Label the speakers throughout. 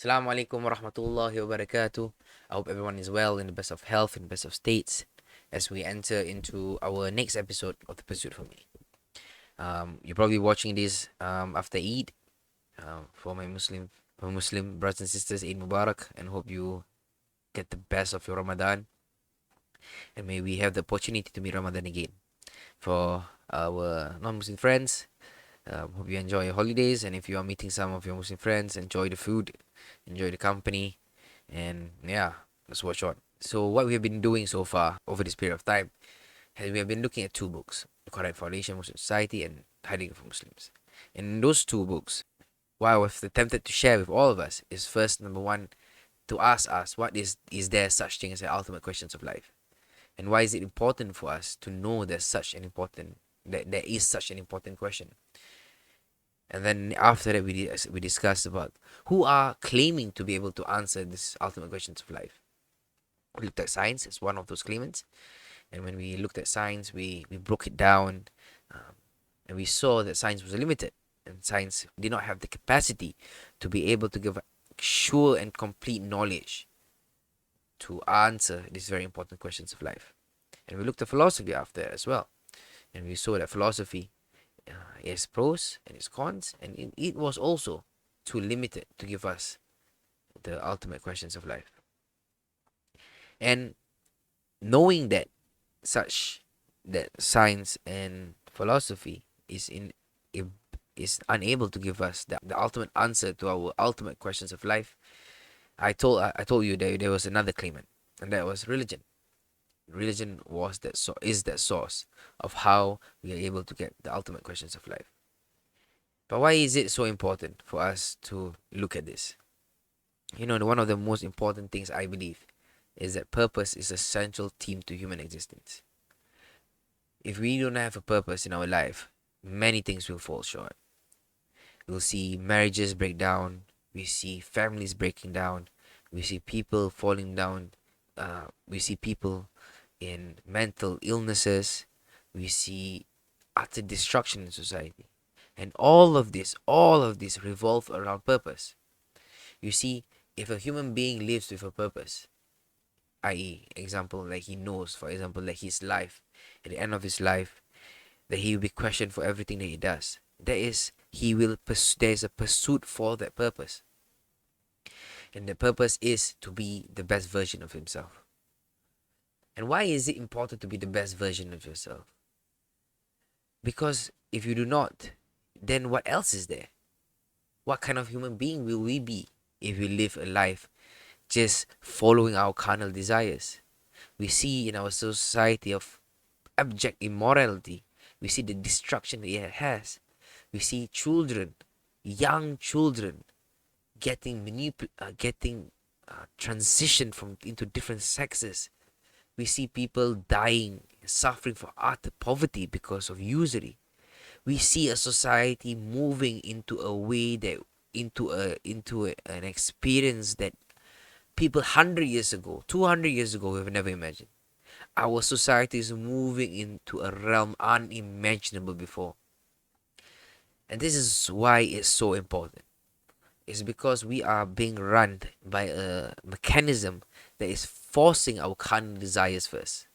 Speaker 1: Assalamu alaikum wa rahmatullahi wa barakatuh. I hope everyone is well, in the best of health, in the best of states, as we enter into our next episode of The Pursuit for Me. You're probably watching this after Eid. For my Muslim brothers and sisters, Eid Mubarak, and hope you get the best of your Ramadan, and may we have the opportunity to meet Ramadan again. For our non-Muslim friends, hope you enjoy your holidays, and if you are meeting some of your Muslim friends, enjoy the food, enjoy the company, and yeah, let's watch on. So what we have been doing so far over this period of time is we have been looking at two books: The Qur'an Foundation, Muslim Society, and Hiding for Muslims. And in those two books, what I was attempted to share with all of us is, first, number one, to ask us, what is there such thing as the ultimate questions of life, and why is it important for us to know there's such an important that there is such an important question. And then after that, we discussed about who are claiming to be able to answer these ultimate questions of life. We looked at science as one of those claimants, and when we looked at science, we broke it down, and we saw that science was limited, and science did not have the capacity to be able to give sure and complete knowledge to answer these very important questions of life. And we looked at philosophy after that as well, and we saw that philosophy its pros and its cons, and it was also too limited to give us the ultimate questions of life. And knowing that science and philosophy is unable to give us the ultimate answer to our ultimate questions of life, I told you that there was another claimant, and that was religion. Religion is that source of how we are able to get the ultimate questions of life. But why is it so important for us to look at this? One of the most important things I believe is that purpose is a central theme to human existence. If we don't have a purpose in our life, many things will fall short. We'll see marriages break down, we see families breaking down, we see people falling down, we see people in mental illnesses, we see utter destruction in society. And all of this revolve around purpose. You see, if a human being lives with a purpose, i.e., example, like he knows, for example, like his life, at the end of his life, that he will be questioned for everything that he does. There is a pursuit for that purpose. And the purpose is to be the best version of himself. And why is it important to be the best version of yourself? Because if you do not, then what else is there? What kind of human being will we be if we live a life just following our carnal desires? We see in our society of abject immorality, we see the destruction that it has. We see children, young children, getting transitioned into different sexes. We see people dying, suffering from utter poverty because of usury. We see a society moving into a way that an experience that people 100 years ago, 200 years ago, have never imagined. Our society is moving into a realm unimaginable before. And this is why it's so important. It's because we are being run by a mechanism that is forcing our carnal desires first.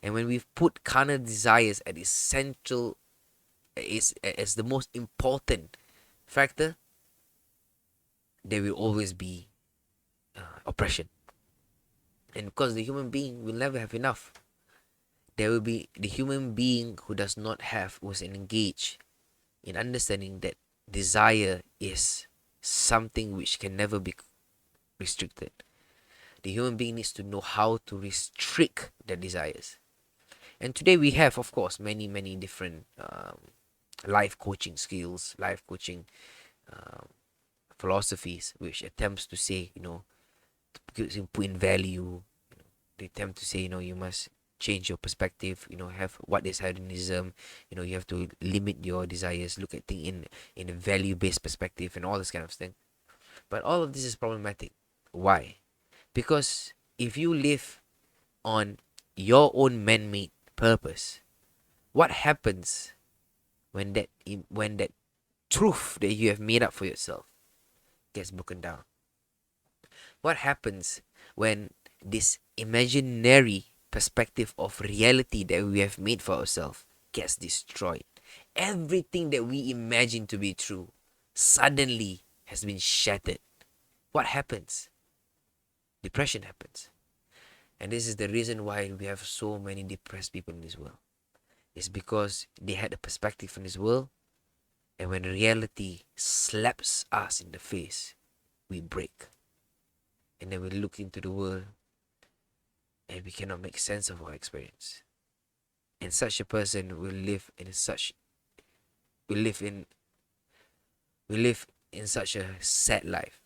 Speaker 1: And when we've put carnal desires at its central, as the most important factor, there will always be oppression. And because the human being will never have enough, there will be the human being who does not have, was engaged in understanding that desire is something which can never be restricted. The human being needs to know how to restrict their desires. And today we have, of course, many different life coaching skills, life coaching philosophies, which attempts to say, to put in value. They attempt to say, you must change your perspective, have what is hedonism, you have to limit your desires, look at things in a value-based perspective, and all this kind of thing. But all of this is problematic. Why? Because if you live on your own man-made purpose, what happens when that truth that you have made up for yourself gets broken down? What happens when this imaginary perspective of reality that we have made for ourselves gets destroyed? Everything that we imagine to be true suddenly has been shattered. What happens? Depression happens. And this is the reason why we have so many depressed people in this world. It's because they had a perspective in this world, and when reality slaps us in the face, we break. And then we look into the world and we cannot make sense of our experience. And such a person will live in such a sad life.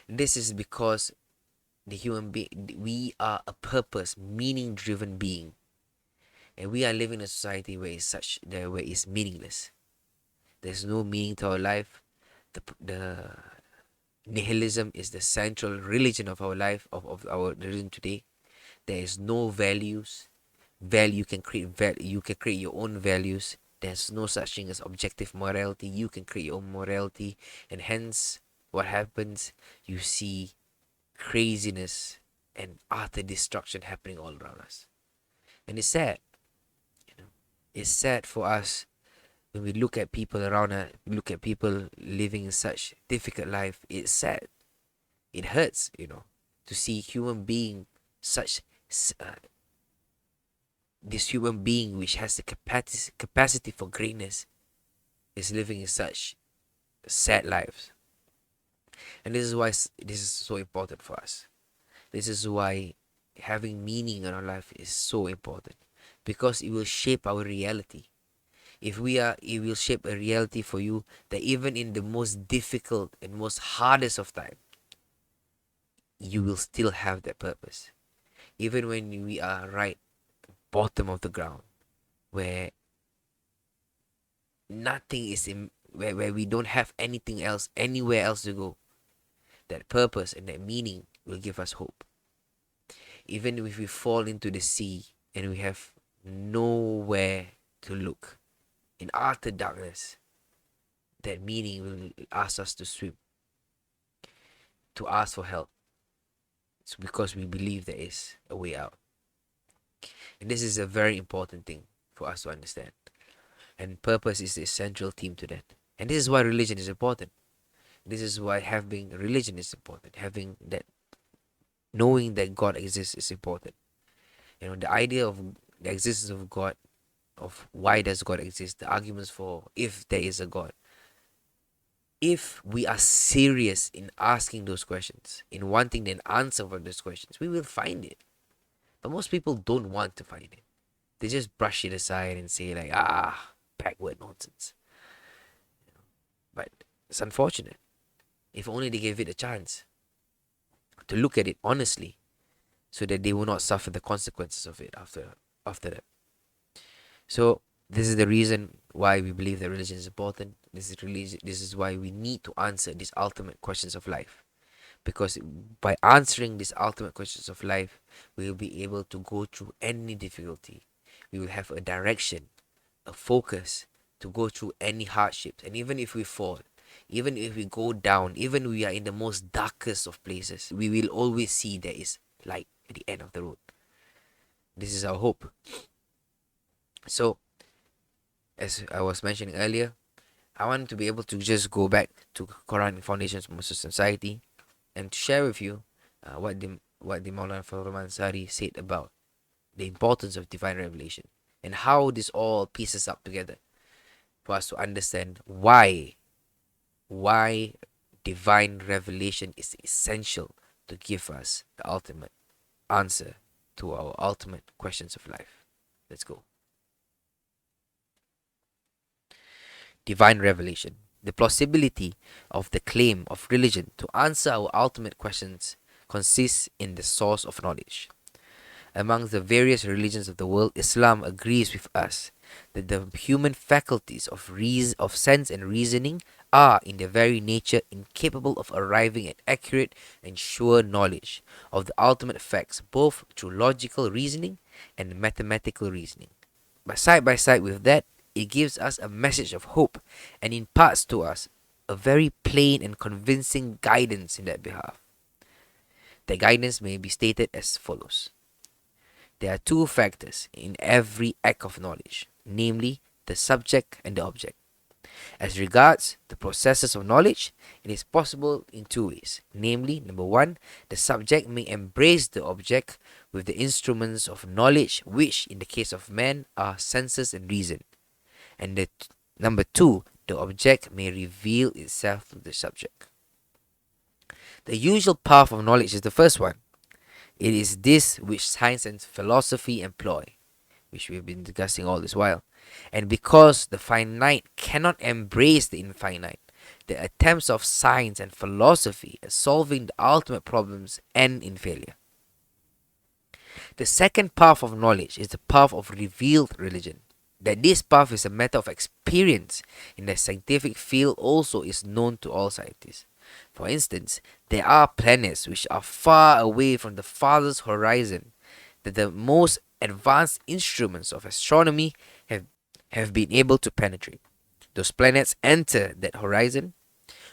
Speaker 1: This is because the human being, we are a purpose, meaning driven being. And we are living in a society where it's meaningless. There's no meaning to our life. The nihilism is the central religion of our life, of our religion today. There is no values. You can create your own values. There's no such thing as objective morality. You can create your own morality. And hence, what happens? You see craziness and utter destruction happening all around us. And it's sad. It's sad for us when we look at people around us, look at people living in such difficult life. It's sad. It hurts, to see human being such this human being which has the capacity for greatness is living in such sad lives. And this is why this is so important for us. This is why having meaning in our life is so important, because it will shape our reality. It will shape a reality for you that even in the most difficult and most hardest of time, you will still have that purpose. Even when we are right bottom of the ground, where nothing is where we don't have anything else, anywhere else to go, that purpose and that meaning will give us hope. Even if we fall into the sea and we have nowhere to look, in utter darkness, that meaning will ask us to swim, to ask for help. It's because we believe there is a way out. And this is a very important thing for us to understand. And purpose is the central theme to that. And this is why religion is important. This is why having religion is important. Having that, knowing that God exists is important. The idea of the existence of God, of why does God exist, the arguments for if there is a God. If we are serious in asking those questions, in wanting an answer for those questions, we will find it. But most people don't want to find it. They just brush it aside and say like, backward nonsense. But it's unfortunate. If only they gave it a chance to look at it honestly, so that they will not suffer the consequences of it after that. So this is the reason why we believe that religion is important. This is why we need to answer these ultimate questions of life. Because by answering these ultimate questions of life, we will be able to go through any difficulty. We will have a direction, a focus to go through any hardships. And even if we fall, even if we go down, even we are in the most darkest of places, we will always see there is light at the end of the road. This is our hope. So, as I was mentioning earlier, I want to be able to just go back to Qur'an Foundations of Muslim Society and to share with you what the Maulana Fazl Ansari said about the importance of divine revelation and how this all pieces up together for us to understand why divine revelation is essential to give us the ultimate answer to our ultimate questions of life. Let's go. Divine revelation. The plausibility of the claim of religion to answer our ultimate questions consists in the source of knowledge. Among the various religions of the world, Islam agrees with us that the human faculties of sense and reasoning are in their very nature incapable of arriving at accurate and sure knowledge of the ultimate facts, both through logical reasoning and mathematical reasoning. But side by side with that, it gives us a message of hope and imparts to us a very plain and convincing guidance in that behalf. The guidance may be stated as follows. There are two factors in every act of knowledge, namely the subject and the object. As regards the processes of knowledge, it is possible in two ways. Namely, number one, the subject may embrace the object with the instruments of knowledge, which in the case of man are senses and reason. And number two, the object may reveal itself to the subject. The usual path of knowledge is the first one. It is this which science and philosophy employ, which we have been discussing all this while. And because the finite cannot embrace the infinite, the attempts of science and philosophy at solving the ultimate problems end in failure. The second path of knowledge is the path of revealed religion. That this path is a matter of experience in the scientific field also is known to all scientists. For instance, there are planets which are far away from the farthest horizon that the most advanced instruments of astronomy have been able to penetrate. Those planets enter that horizon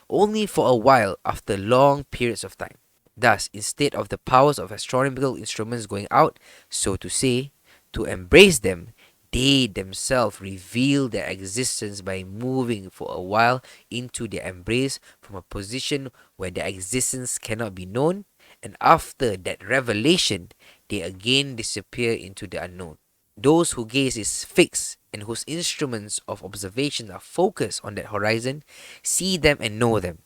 Speaker 1: only for a while after long periods of time. Thus, instead of the powers of astronomical instruments going out, so to say, to embrace them, they themselves reveal their existence by moving for a while into their embrace from a position where their existence cannot be known, and after that revelation, they again disappear into the unknown. Those whose gaze is fixed and whose instruments of observation are focused on that horizon see them and know them,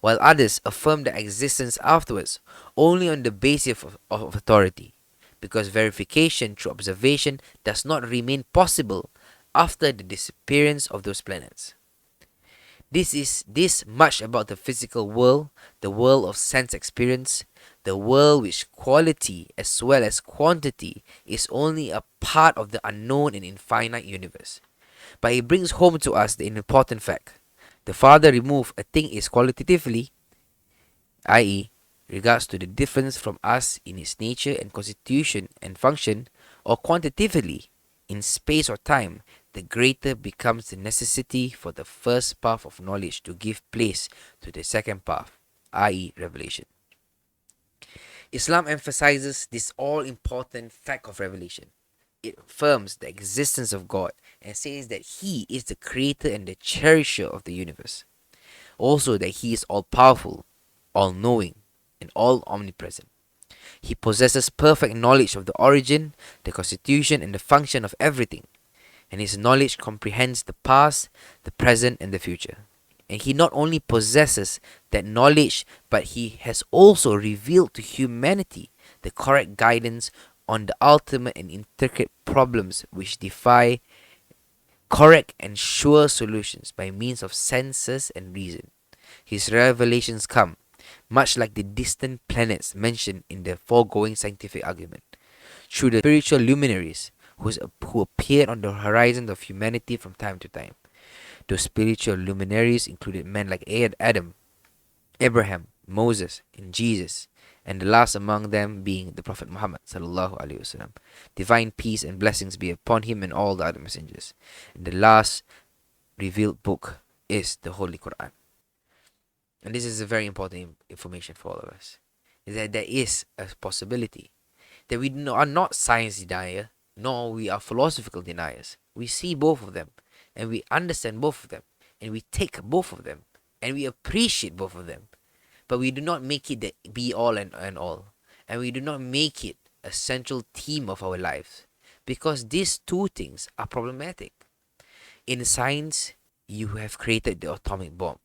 Speaker 1: while others affirm their existence afterwards only on the basis of authority, because verification through observation does not remain possible after the disappearance of those planets. This is much about the physical world, the world of sense experience, the world which quality as well as quantity is only a part of the unknown and infinite universe. But it brings home to us the important fact. The farther removed a thing is qualitatively, i.e., regards to the difference from us in its nature and constitution and function, or quantitatively, in space or time, the greater becomes the necessity for the first path of knowledge to give place to the second path, i.e., revelation. Islam emphasizes this all-important fact of revelation. It affirms the existence of God and says that He is the creator and the cherisher of the universe. Also that He is all-powerful, all-knowing, and all-omnipresent. He possesses perfect knowledge of the origin, the constitution, and the function of everything, and His knowledge comprehends the past, the present, and the future. And He not only possesses that knowledge, but He has also revealed to humanity the correct guidance on the ultimate and intricate problems which defy correct and sure solutions by means of senses and reason. His revelations come, much like the distant planets mentioned in the foregoing scientific argument, through the spiritual luminaries who appeared on the horizon of humanity from time to time. Those spiritual luminaries included men like Adam, Abraham, Moses, and Jesus, and the last among them being the Prophet Muhammad sallallahu alaihi wasallam. Divine peace and blessings be upon him and all the other messengers. And the last revealed book is the Holy Qur'an. And this is a very important information for all of us. Is that there is a possibility that we are not science denier, nor we are philosophical deniers. We see both of them, and we understand both of them, and we take both of them, and we appreciate both of them. But we do not make it the be all and all. And we do not make it a central theme of our lives. Because these two things are problematic. In science, you have created the atomic bomb.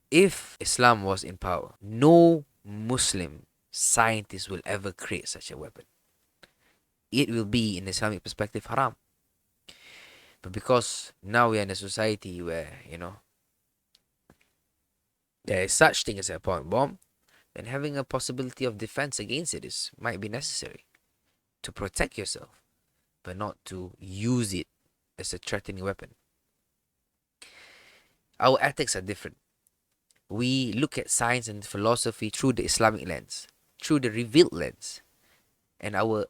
Speaker 1: If Islam was in power, no Muslim scientist will ever create such a weapon. It will be, in Islamic perspective, haram. But because now we are in a society where, there is such thing as a atomic bomb, then having a possibility of defense against it might be necessary to protect yourself, but not to use it as a threatening weapon. Our ethics are different. We look at science and philosophy through the Islamic lens, through the revealed lens, and our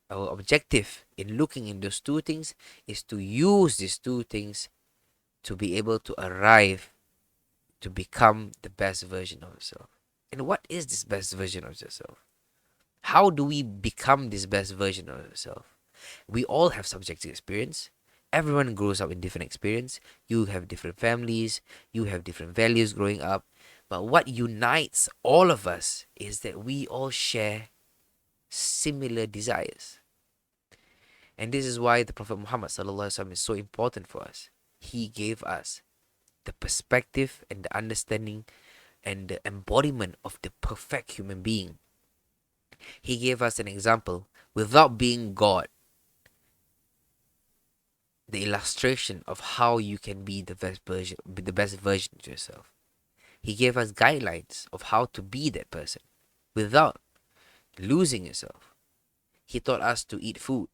Speaker 1: objective in looking in those two things is to use these two things to be able to arrive to become the best version of yourself. And what is this best version of yourself? How do we become this best version of ourselves? We all have subjective experience. Everyone grows up in different experience. You have different families. You have different values growing up. But what unites all of us is that we all share similar desires. And this is why the Prophet Muhammad ﷺ is so important for us. He gave us the perspective and the understanding and the embodiment of the perfect human being. He gave us an example without being God, the illustration of how you can be the best version of yourself. He gave us guidelines of how to be that person without losing yourself. He taught us to eat food,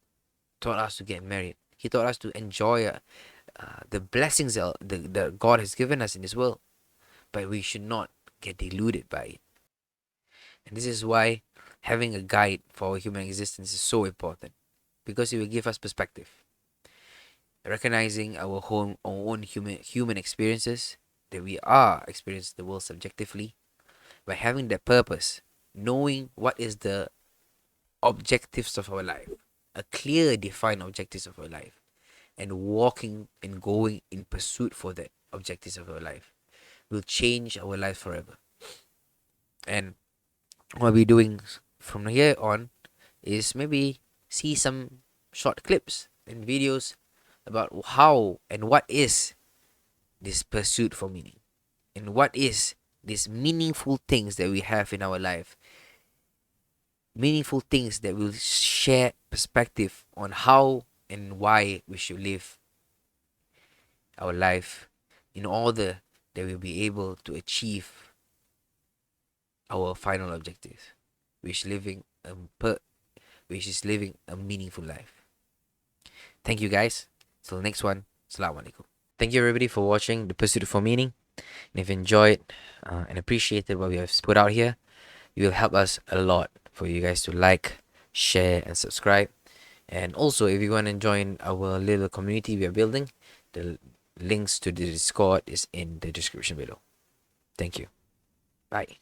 Speaker 1: taught us to get married. He taught us to enjoy the blessings that God has given us in this world, but we should not get deluded by it. And this is why having a guide for our human existence is so important, because it will give us perspective. Recognizing our own human experiences, that we are experiencing the world subjectively, by having that purpose, knowing what is the objectives of our life, a clear defined objectives of our life, and walking and going in pursuit for that objectives of our life will change our life forever. And what we're doing from here on is maybe see some short clips and videos about how and what is this pursuit for meaning, and what is these meaningful things that we have in our life, meaningful things that will share perspective on how and why we should live our life in order that we'll be able to achieve our final objective, which which is living a meaningful life. Thank you guys. Till next one. Assalamu alaikum. Thank you everybody for watching The Pursuit for Meaning. And if you enjoyed and appreciated what we have put out here, it will help us a lot for you guys to like, share, and subscribe. And also, if you want to join our little community we are building, the links to the Discord is in the description below. Thank you. Bye.